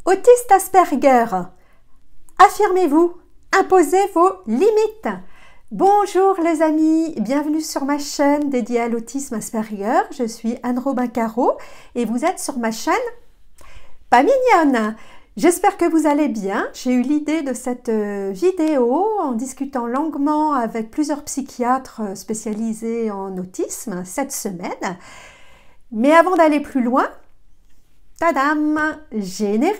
Autiste Asperger, affirmez-vous, imposez vos limites. Bonjour les amis, bienvenue sur ma chaîne dédiée à l'autisme Asperger. Je suis Anne Robin Caro et vous êtes sur ma chaîne Pas Mignonne. J'espère que vous allez bien. J'ai eu l'idée de cette vidéo en discutant longuement avec plusieurs psychiatres spécialisés en autisme cette semaine. Mais avant d'aller plus loin, tadam, générique.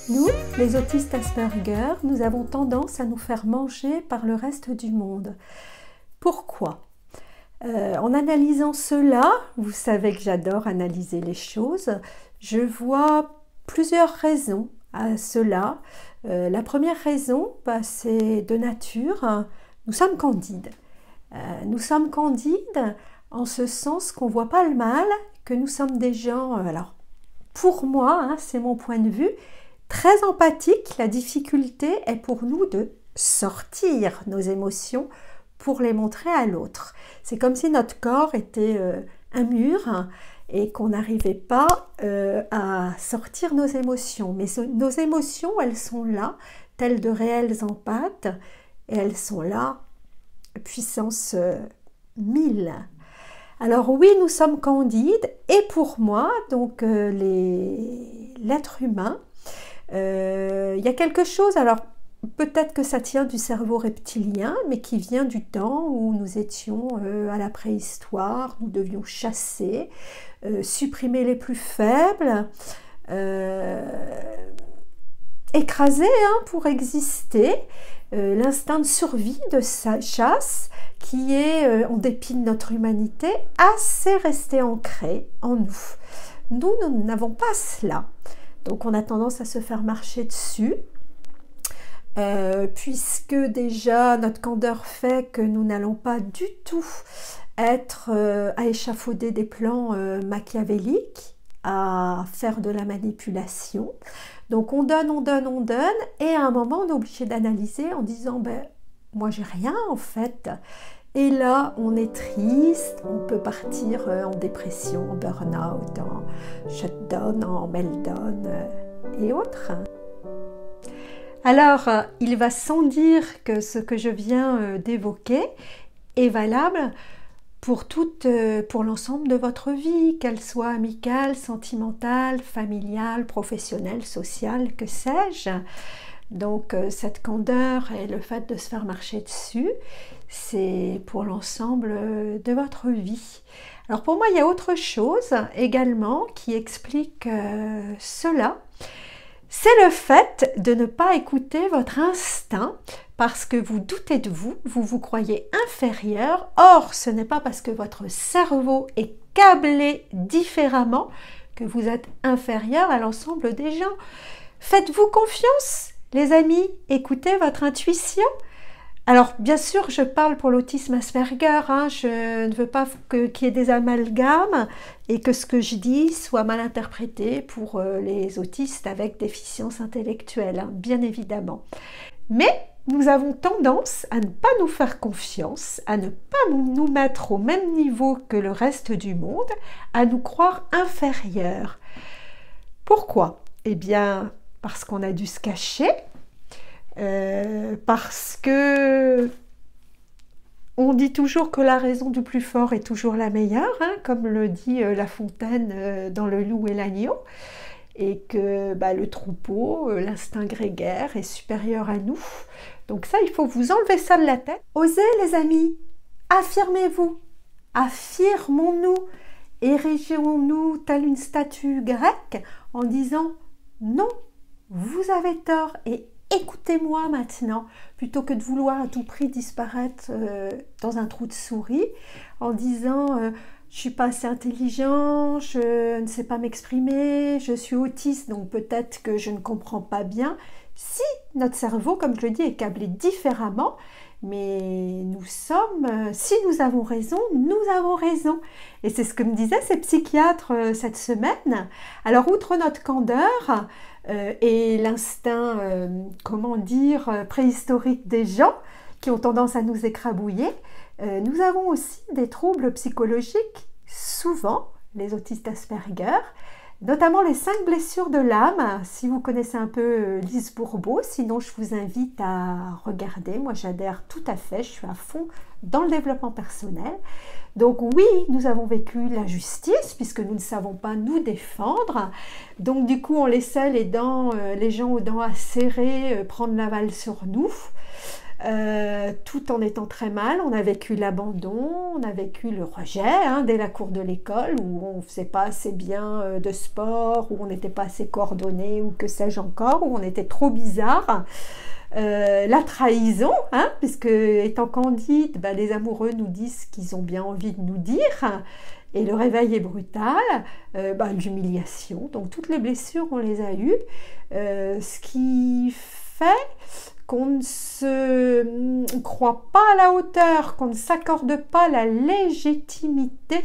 Nous, les autistes Asperger, nous avons tendance à nous faire manger par le reste du monde. Pourquoi ? En analysant cela, vous savez que j'adore analyser les choses, je vois plusieurs raisons à cela. La première raison, c'est de nature, nous sommes candides. Nous sommes candides en ce sens qu'on ne voit pas le mal, que nous sommes des gens, alors pour moi, c'est mon point de vue, très empathiques. La difficulté est pour nous de sortir nos émotions pour les montrer à l'autre. C'est comme si notre corps était un mur et qu'on n'arrivait pas à sortir nos émotions. Mais nos émotions, elles sont là, telles de réelles empathes, et elles sont là, puissance 1000. Alors oui, nous sommes candides, et pour moi, donc l'être humain, il y a quelque chose, alors peut-être que ça tient du cerveau reptilien, mais qui vient du temps où nous étions à la préhistoire, nous devions chasser, supprimer les plus faibles, écraser pour exister, l'instinct de survie de sa chasse qui est, en dépit de notre humanité, assez resté ancré en nous. Nous n'avons pas cela, donc on a tendance à se faire marcher dessus. Puisque déjà notre candeur fait que nous n'allons pas du tout être à échafauder des plans machiavéliques, à faire de la manipulation. Donc on donne, et à un moment on est obligé d'analyser en disant moi j'ai rien en fait. Et là on est triste, on peut partir en dépression, en burn-out, en shutdown, en meltdown et autres. Alors, il va sans dire que ce que je viens d'évoquer est valable pour l'ensemble de votre vie, qu'elle soit amicale, sentimentale, familiale, professionnelle, sociale, que sais-je. Donc, cette candeur et le fait de se faire marcher dessus, c'est pour l'ensemble de votre vie. Alors, pour moi, il y a autre chose également qui explique cela. C'est le fait de ne pas écouter votre instinct parce que vous doutez de vous, vous vous croyez inférieur. Or, ce n'est pas parce que votre cerveau est câblé différemment que vous êtes inférieur à l'ensemble des gens. Faites-vous confiance, les amis, écoutez votre intuition. Alors, bien sûr, je parle pour l'autisme Asperger, je ne veux pas qu'il y ait des amalgames et que ce que je dis soit mal interprété pour les autistes avec déficience intellectuelle, bien évidemment. Mais nous avons tendance à ne pas nous faire confiance, à ne pas nous mettre au même niveau que le reste du monde, à nous croire inférieurs. Pourquoi? Eh bien, parce qu'on a dû se cacher, parce que on dit toujours que la raison du plus fort est toujours la meilleure, comme le dit La Fontaine dans Le Loup et l'Agneau, et que le troupeau, l'instinct grégaire est supérieur à nous. Donc ça, il faut vous enlever ça de la tête. Osez les amis, affirmez-vous, affirmons-nous, érigeons-nous telle une statue grecque en disant non, vous avez tort et écoutez-moi maintenant, plutôt que de vouloir à tout prix disparaître dans un trou de souris en disant je suis pas assez intelligent, je ne sais pas m'exprimer, je suis autiste donc peut-être que je ne comprends pas bien. Si notre cerveau, comme je le dis, est câblé différemment, mais nous sommes, si nous avons raison, nous avons raison. Et c'est ce que me disaient ces psychiatres cette semaine. Alors, outre notre candeur et l'instinct, comment dire, préhistorique des gens qui ont tendance à nous écrabouiller, nous avons aussi des troubles psychologiques, souvent les autistes Asperger, notamment les 5 blessures de l'âme, si vous connaissez un peu Lise Bourbeau, sinon je vous invite à regarder, moi j'adhère tout à fait, je suis à fond dans le développement personnel. Donc oui, nous avons vécu l'injustice puisque nous ne savons pas nous défendre, donc du coup on laissait les gens aux dents acérées prendre la balle sur nous. Tout en étant très mal, on a vécu l'abandon, on a vécu le rejet dès la cour de l'école où on ne faisait pas assez bien de sport, où on n'était pas assez coordonné ou que sais-je encore, où on était trop bizarre. La trahison, puisque étant candide, les amoureux nous disent ce qu'ils ont bien envie de nous dire. Et le réveil est brutal, l'humiliation, donc toutes les blessures on les a eues, ce qui fait qu'on ne se croit pas à la hauteur, qu'on ne s'accorde pas la légitimité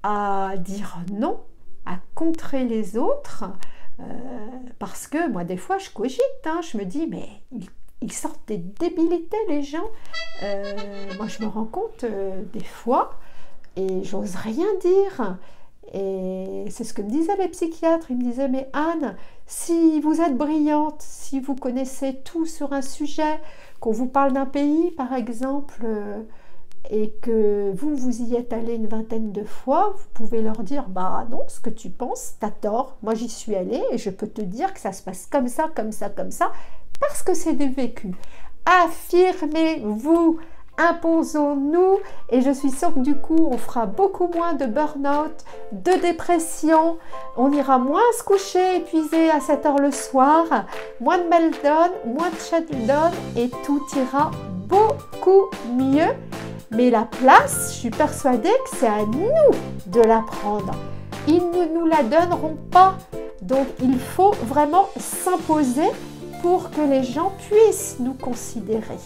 à dire non, à contrer les autres, parce que moi des fois je cogite, je me dis mais ils sortent des débilités les gens, moi je me rends compte des fois et j'ose rien dire. Et c'est ce que me disaient les psychiatres, ils me disaient mais Anne, si vous êtes brillante, si vous connaissez tout sur un sujet, qu'on vous parle d'un pays par exemple, et que vous y êtes allé une 20aine de fois, vous pouvez leur dire bah non, ce que tu penses, t'as tort, moi j'y suis allée et je peux te dire que ça se passe comme ça, comme ça, comme ça, parce que c'est du vécu. Affirmez-vous, imposons-nous, et je suis sûre que du coup on fera beaucoup moins de burn-out, de dépression, on ira moins se coucher épuisé à 7 heures le soir, moins de meltdown, moins de shutdown et tout ira beaucoup mieux. Mais la place, je suis persuadée que c'est à nous de la prendre. Ils ne nous la donneront pas, donc il faut vraiment s'imposer pour que les gens puissent nous considérer.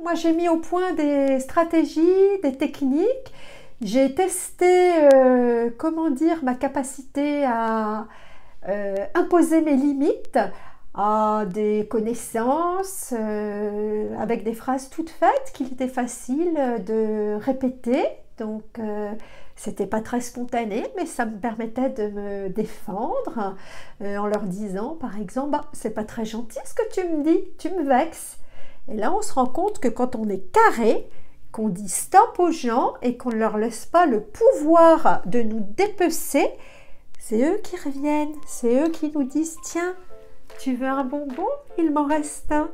Moi, j'ai mis au point des stratégies, des techniques. J'ai testé, ma capacité à imposer mes limites à des connaissances avec des phrases toutes faites qu'il était facile de répéter. Donc, c'était pas très spontané, mais ça me permettait de me défendre en leur disant, par exemple, c'est pas très gentil ce que tu me dis, tu me vexes. Et là, on se rend compte que quand on est carré, qu'on dit stop aux gens et qu'on ne leur laisse pas le pouvoir de nous dépecer, c'est eux qui reviennent, c'est eux qui nous disent « Tiens, tu veux un bonbon? Il m'en reste un. »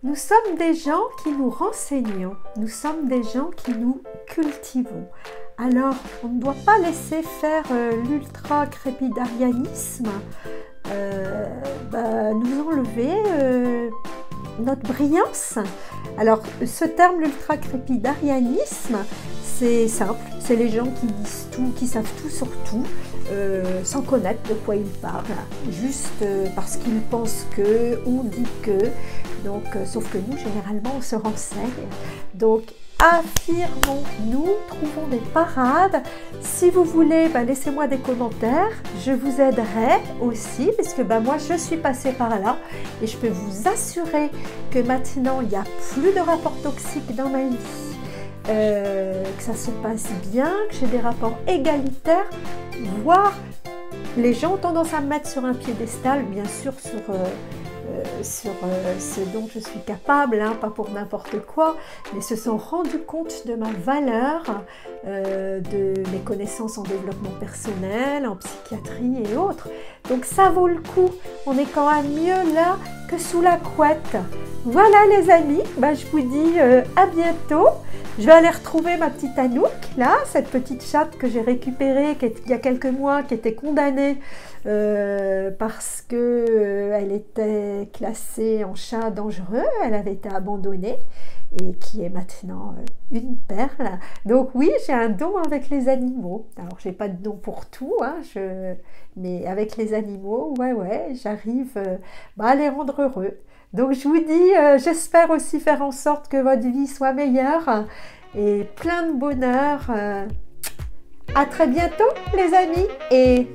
Nous sommes des gens qui nous renseignons, nous sommes des gens qui nous cultivons. Alors, on ne doit pas laisser faire l'ultra-crépidarianisme, nous enlever notre brillance. Alors, ce terme, l'ultra-crépidarianisme, c'est simple, c'est les gens qui disent tout, qui savent tout sur tout, sans connaître de quoi ils parlent, juste parce qu'ils pensent que, on dit que, donc, sauf que nous, généralement, on se renseigne. Donc, affirmons-nous, trouvons des parades. Si vous voulez, laissez-moi des commentaires, je vous aiderai aussi, parce que moi, je suis passée par là, et je peux vous assurer que maintenant, il n'y a plus de rapports toxiques dans ma vie. Que ça se passe bien, que j'ai des rapports égalitaires, voire les gens ont tendance à me mettre sur un piédestal, bien sûr sur ce dont je suis capable, pas pour n'importe quoi, mais se sont rendus compte de ma valeur, de mes connaissances en développement personnel, en psychiatrie et autres. Donc ça vaut le coup, on est quand même mieux là que sous la couette. Voilà les amis, je vous dis à bientôt. Je vais aller retrouver ma petite Anouk, là, cette petite chatte que j'ai récupérée il y a quelques mois, qui était condamnée parce qu'elle était classée en chat dangereux, elle avait été abandonnée et qui est maintenant une perle. Donc oui, j'ai un don avec les animaux. Alors, j'ai pas de don pour tout, mais avec les animaux, ouais, j'arrive à les rendre heureux. Donc je vous dis, j'espère aussi faire en sorte que votre vie soit meilleure et plein de bonheur. À très bientôt les amis et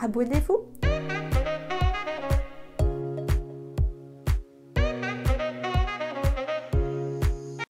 abonnez-vous.